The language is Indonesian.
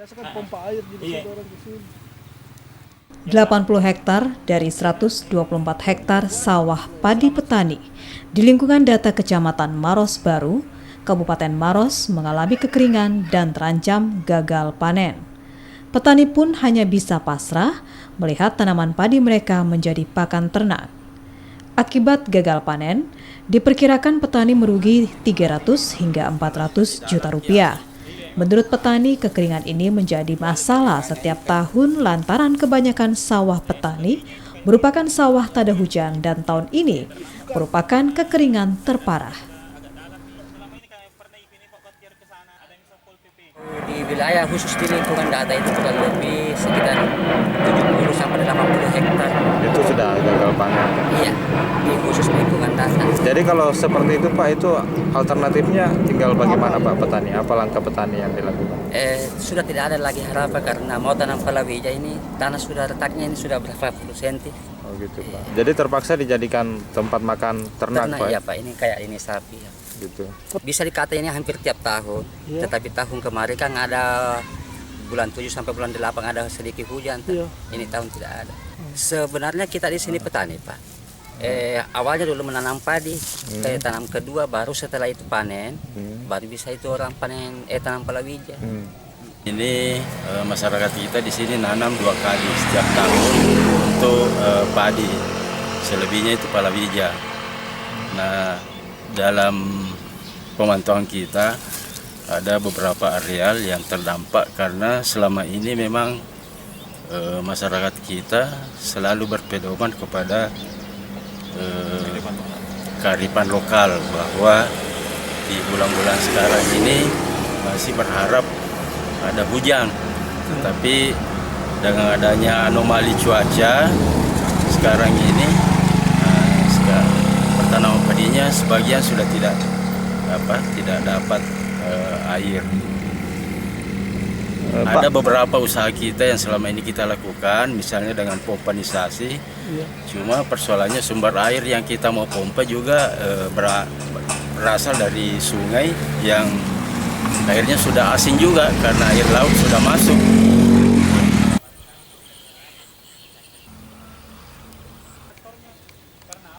biasa kan pompa air jadi orang ke sini. 80 hektar dari 124 hektar sawah padi petani di lingkungan data Kecamatan Maros Baru, Kabupaten Maros mengalami kekeringan dan terancam gagal panen. Petani pun hanya bisa pasrah melihat tanaman padi mereka menjadi pakan ternak. Akibat gagal panen, diperkirakan petani merugi 300 hingga 400 juta rupiah. Menurut petani, kekeringan ini menjadi masalah setiap tahun lantaran kebanyakan sawah petani merupakan sawah tada hujan dan tahun ini merupakan kekeringan terparah. Di wilayah khusus di lingkungan data itu kurang lebih sekitar 70 sampai 80 hektar. Itu sudah gagal panen. Iya, di khusus lingkungan data. Jadi kalau seperti itu Pak, itu alternatifnya tinggal bagaimana Pak petani? Apa langkah petani yang dilakukan? Sudah tidak ada lagi harapan karena mau tanam palawija ini tanah sudah retaknya ini sudah berapa puluh senti. Oh gitu Pak. Jadi terpaksa dijadikan tempat makan ternak Pak? Iya Pak, ini kayak ini sapi ya. Gitu. Bisa dikata ini hampir tiap tahun, tetapi tahun kemarin kan ada bulan 7 sampai bulan 8 ada sedikit hujan. Ini tahun tidak ada. Sebenarnya kita di sini petani Pak. Awalnya dulu menanam padi, tanam kedua, baru setelah itu panen, baru bisa itu orang panen tanam palawija. Ini masyarakat kita di sini nanam 2 kali setiap tahun untuk padi, selebihnya itu palawija. Nah, dalam pemantauan kita ada beberapa areal yang terdampak karena selama ini memang masyarakat kita selalu berpedoman kepada kearifan lokal, bahwa di bulan-bulan sekarang ini masih berharap ada hujan, tetapi dengan adanya anomali cuaca sekarang ini pertanaman padinya sebagian sudah tidak dapat air. Ada beberapa usaha kita yang selama ini kita lakukan, misalnya dengan pompanisasi. Cuma persoalannya sumber air yang kita mau pompa juga berasal dari sungai yang airnya sudah asin juga karena air laut sudah masuk.